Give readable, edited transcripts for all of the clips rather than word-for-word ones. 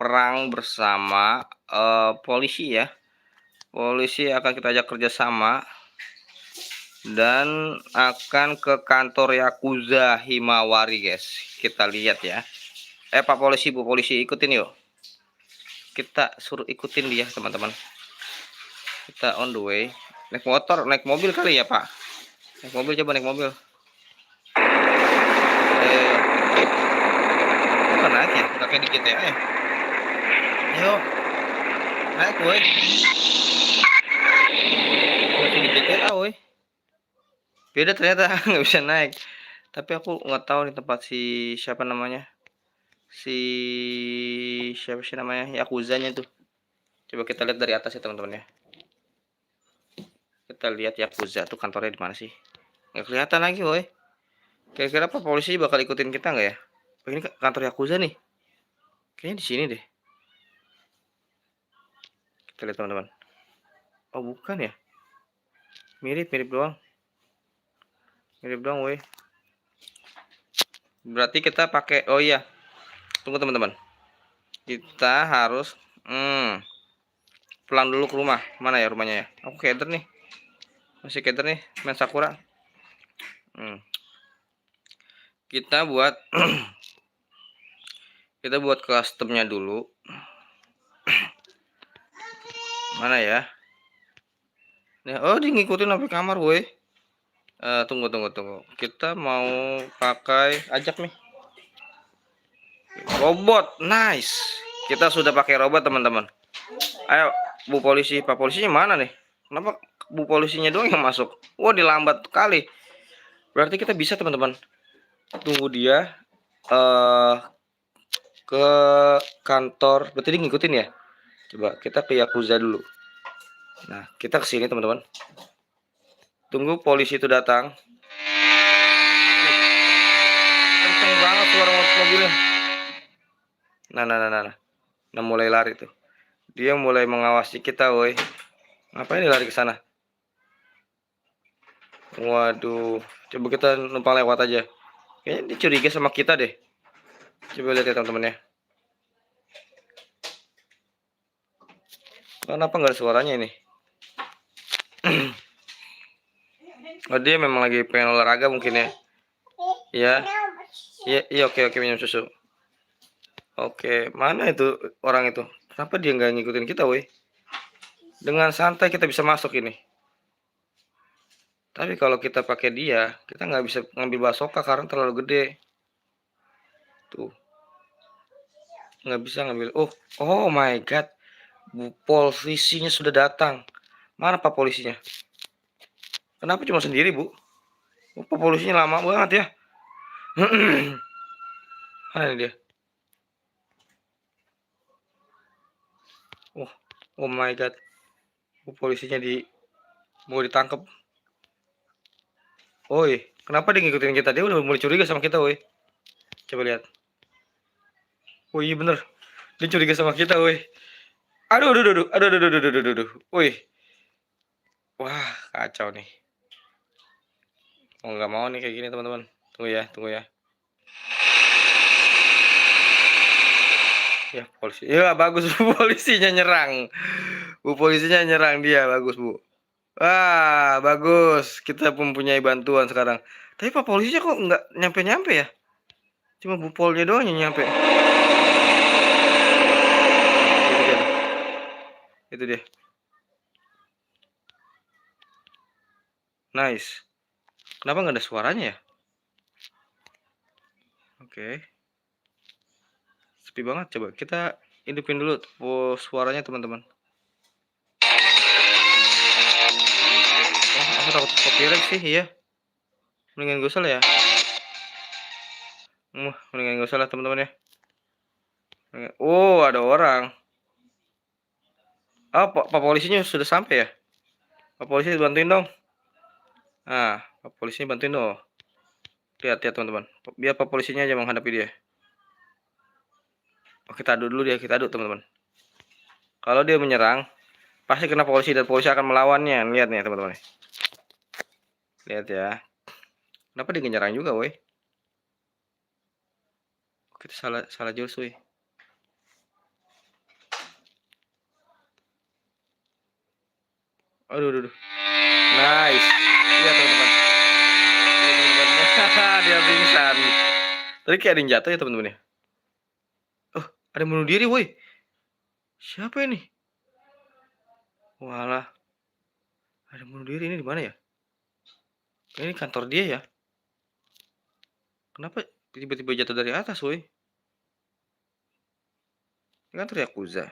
perang bersama polisi ya. Polisi akan kita ajak kerjasama dan akan ke kantor Yakuza Himawari guys. Kita lihat ya. Pak polisi, Bu polisi, ikutin yuk. Kita suruh ikutin dia teman-teman. Kita on the way. Naik motor, naik mobil kali ya Pak. Naik mobil, coba naik mobil. Kok naik ya? Gak kayak di GTA ya. Ayo. Naik woi. Masih di GTA woi. Beda ternyata nggak bisa naik. Tapi aku nggak tahu nih tempat si siapa namanya. Siapa sih namanya? Yakuzanya tuh. Coba kita lihat dari atas ya teman-teman ya. Kita lihat Yakuza tuh kantornya di mana sih? Nggak kelihatan lagi woi. Kira-kira apa polisi bakal ikutin kita nggak ya? Ini kantor Yakuza nih. Kayaknya di sini deh. Kita lihat teman-teman. Oh bukan ya? Mirip doang. Mirip doang woi. Berarti kita pakai, oh iya. Tunggu teman-teman. Kita harus pulang dulu ke rumah. Mana ya rumahnya ya? Aku keder nih. Masih keder nih, main Sakura. Kita buat kita buat customnya dulu. Mana ya? Oh, dia ngikutin sampai kamar, woi. Tunggu. Kita mau pakai ajak nih. Robot, nice. Kita sudah pakai robot, teman-teman. Ayo, Bu polisi, Pak polisinya mana nih? Kenapa Bu polisinya doang yang masuk? Wah, dilambat kali. Berarti kita bisa, teman-teman. Tunggu dia ke kantor. Berarti dia ngikutin ya? Coba kita ke Yakuza dulu. Nah, kita kesini teman-teman. Tunggu polisi itu datang. Kenceng banget suara mobilnya. Nah, mulai lari tuh. Dia mulai mengawasi kita, woi. Ngapain dia lari ke sana? Waduh, coba kita numpang lewat aja. Kayaknya dia curiga sama kita deh. Coba lihat ya teman-teman ya. Kenapa nggak ada suaranya ini? Oh, dia memang lagi pengen olahraga mungkin ya. Iya, oke, minum susu. Oke, mana itu orang itu? Kenapa dia nggak ngikutin kita, woi? Dengan santai kita bisa masuk ini. Tapi kalau kita pakai dia, kita nggak bisa ngambil basoka karena terlalu gede. Tuh. Nggak bisa ngambil. Oh my god. Bu polisinya sudah datang. Mana Pak polisinya? Kenapa cuma sendiri, Bu? Pak polisinya lama banget ya. Mana dia? Oh my god. Polisinya mau ditangkap. Oi, kenapa dia ngikutin kita? Dia udah mulai curiga sama kita, woi. Coba lihat. Oh iya bener. Dia curiga sama kita, woi. Aduh. Woi. Wah, kacau nih. Oh, nggak mau nih kayak gini, teman-teman. Tunggu ya. Ya, polisi. Ya, bagus Bu polisinya nyerang. Bu polisinya nyerang dia, bagus, Bu. Wah, bagus. Kita mempunyai bantuan sekarang. Tapi Pak polisinya kok nggak nyampe-nyampe ya? Cuma Bu polnya doang yang nyampe. Itu dia. Nice. Kenapa nggak ada suaranya ya? Oke. Sepi banget. Coba kita hidupin dulu suaranya teman-teman. Aku takut copyright sih, iya. Mendingan gue salah ya. Mendingan gue salah teman-teman ya. Oh, ada orang. Pak polisinya sudah sampai ya? Pak polisi bantuin dong. Nah, Pak polisinya bantuin dong. Lihat ya teman-teman. Biar Pak polisinya aja menghadapi dia. Kita adu dulu dia, kita adu teman-teman. Kalau dia menyerang, pasti kena polisi dan polisi akan melawannya. Lihat nih teman-teman. Lihat ya. Kenapa dia nyerang juga, woi? Kita salah jurus, woi. Aduh, aduh, aduh. Nice. Lihat teman-teman. Lihat teman-teman. Dia pingsan. Tadi kayak ada yang jatuh ya teman-teman ya. Oh, ada yang bunuh diri, woi. Siapa ini? Walah, ada yang bunuh diri ini di mana ya? Ini kantor dia ya. Kenapa tiba-tiba jatuh dari atas, woi? Ini kantor Yakuza.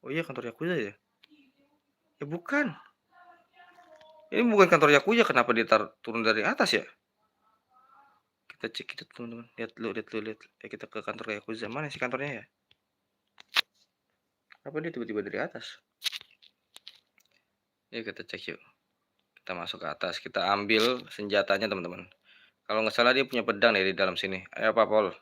Oh iya, kantor Yakuza ya? Ya bukan. Ini bukan kantor Yakuza, kenapa dia turun dari atas ya? Kita cek itu teman-teman. Lihat dulu, lihat dulu, lihat. Kita ke kantor Yakuza. Mana sih kantornya ya? Apa dia tiba-tiba dari atas? Ya kita cek yuk. Kita masuk ke atas. Kita ambil senjatanya teman-teman. Kalau nggak salah dia punya pedang nih di dalam sini. Ayo Pak Pol.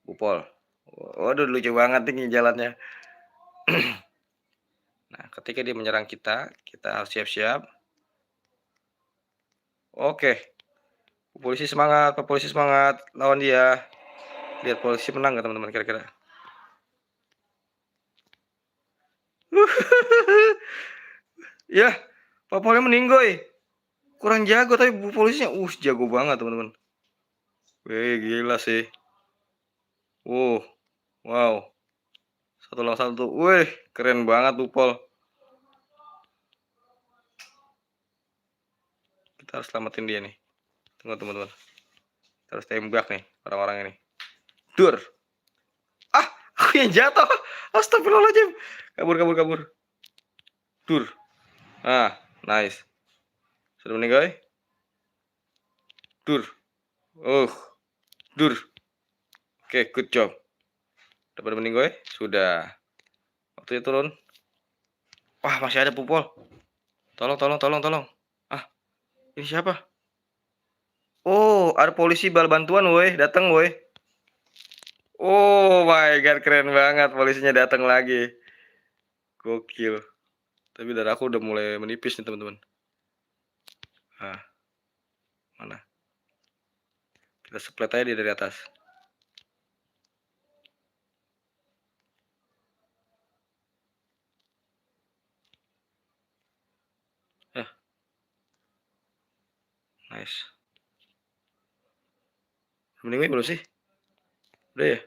Bu Pol. Waduh lucu banget nih jalannya. Nah ketika dia menyerang kita, kita harus siap-siap. Oke. Polisi semangat, Pak Polisi semangat. Lawan dia. Lihat polisi menang nggak teman-teman kira-kira? Ya, Pak Polnya meninggoy. Kurang jago tapi bu polisinya jago banget teman-teman. Wih gila sih. Wow. Satu lawan satu. Wih, keren banget Bu Pol. Kita harus selamatin dia nih. Tunggu teman-teman. Kita harus tembak nih orang-orang ini. Dur. Ah, aku yang jatuh. Astagfirullahaladzim. Kabur. Dur. Ah, nice. Sudah meninggal? Dur. Dur. Oke, good job. Udah pada meninggal? Sudah. Waktunya turun. Wah, masih ada Pupol. Tolong. Ah, ini siapa? Oh, ada polisi bal bantuan, woi. Datang, woi. Oh my god, keren banget polisinya datang lagi. Gokil. Tapi darah aku udah mulai menipis nih, teman-teman. Ah, mana? Kita split aja dia dari atas. Nice. Mending belum sih? Udah ya?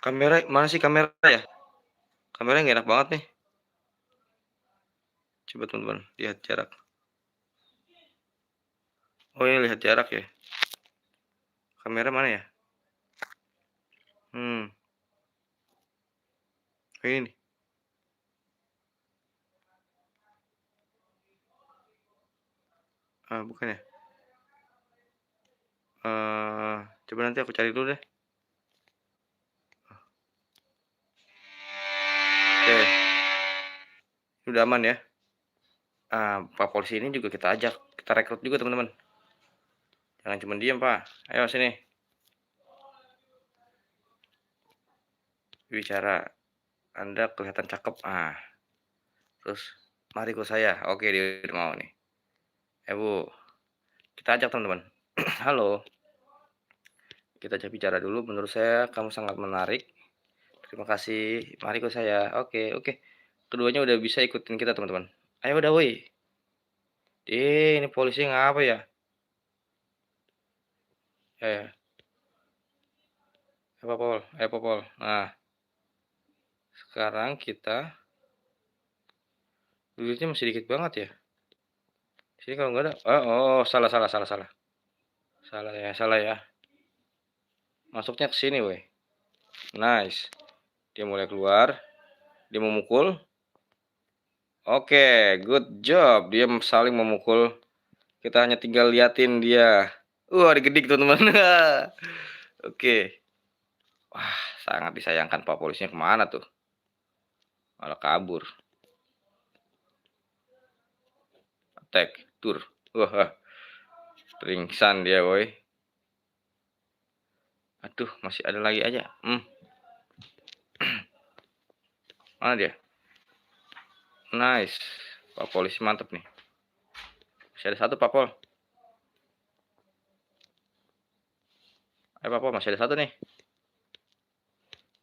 Kamera, mana sih kamera ya? Kameranya nggak enak banget nih. Coba teman-teman, lihat jarak. Oh ini lihat jarak ya. Kamera mana ya? Ini. Ah, bukan ya? Coba nanti aku cari dulu deh. Oke. Udah aman ya. Pak polisi ini juga kita ajak, kita rekrut juga teman-teman. Jangan cuma diam Pak. Ayo sini. Bicara. Anda kelihatan cakep. Terus mari ikut saya. Oke, dia udah mau nih. Bu, kita ajak teman-teman. Halo. Kita ajak bicara dulu. Menurut saya kamu sangat menarik. Terima kasih. Mari ikut saya. Oke. Keduanya udah bisa ikutin kita teman-teman. Ayo udah woi. Ini polisi ngapa ya? Eh, Pak Pol. Nah, sekarang kita duitnya masih dikit banget ya. Sini kalau nggak ada. Oh, salah. Salah ya. Masuknya ke sini, woi. Nice. Dia mulai keluar. Dia memukul. Oke, good job. Dia saling memukul. Kita hanya tinggal liatin dia. Digedik teman-teman. Oke. Wah, sangat disayangkan Pak polisinya kemana tuh? Malah kabur. Attack, tur. Pingsan dia, woi. Aduh, masih ada lagi aja. Mana dia? Nice. Pak polisi mantep nih. Masih ada satu Pak Pol. Ayo Pak Pol, masih ada satu nih.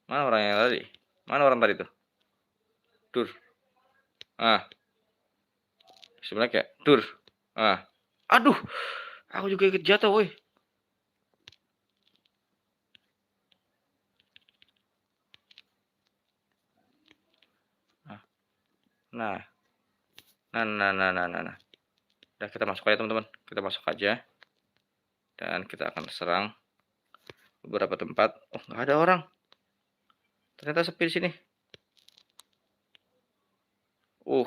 Mana orang yang tadi? Mana orang tadi tuh? Dur. Ah, sebenarnya kayak tur. Ah, aduh, aku juga ikut jatuh, woi. Nah, nah, nah. Udah kita masuk aja teman-teman. Kita masuk aja dan kita akan serang beberapa tempat. Oh, nggak ada orang. Ternyata sepi di sini. Uh,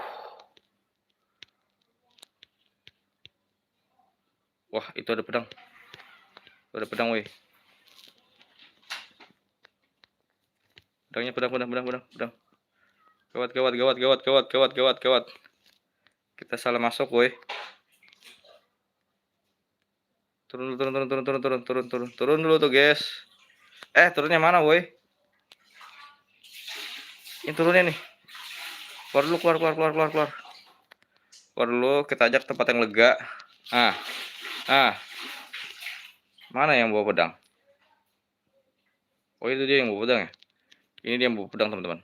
wah itu ada pedang. Ada pedang, woi. Pedangnya pedang. Gawat. Kita salah masuk, woi. Turun dulu tuh, guys. Turunnya mana, woi? Ini turunnya nih. Keluar dulu, keluar. Keluar dulu, kita ajak tempat yang lega. Ah, mana yang bawa pedang? Oh, itu dia yang bawa pedang ya? Ini dia yang bawa pedang, teman-teman.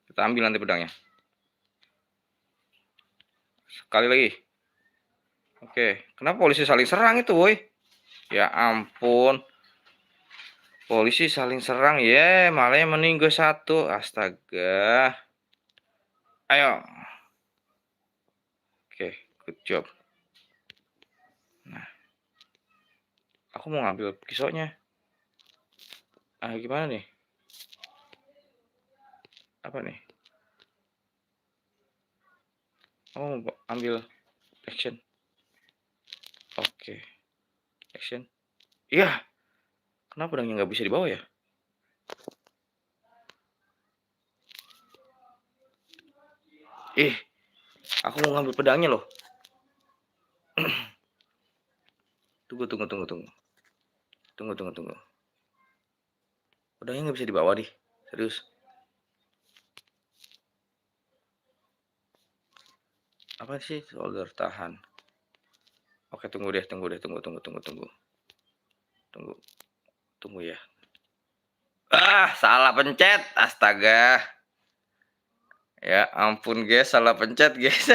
Kita ambil nanti pedangnya. Sekali lagi. Oke, kenapa polisi saling serang itu, woi? Ya ampun. Polisi saling serang, ya, malah yang meninggal satu. Astaga. Ayo. Oke, good job. Nah, aku mau ngambil pisaunya. Gimana nih? Apa nih? Oh, mau ambil action. Oke. Action. Iya. Kenapa pedangnya nggak bisa dibawa ya? Aku mau ngambil pedangnya loh. Tunggu. Pedangnya nggak bisa dibawa nih. Serius. Apa sih? Soldier tahan. Oke, tunggu. Tunggu ya. Salah pencet. Astaga. Ya ampun, guys, salah pencet, guys.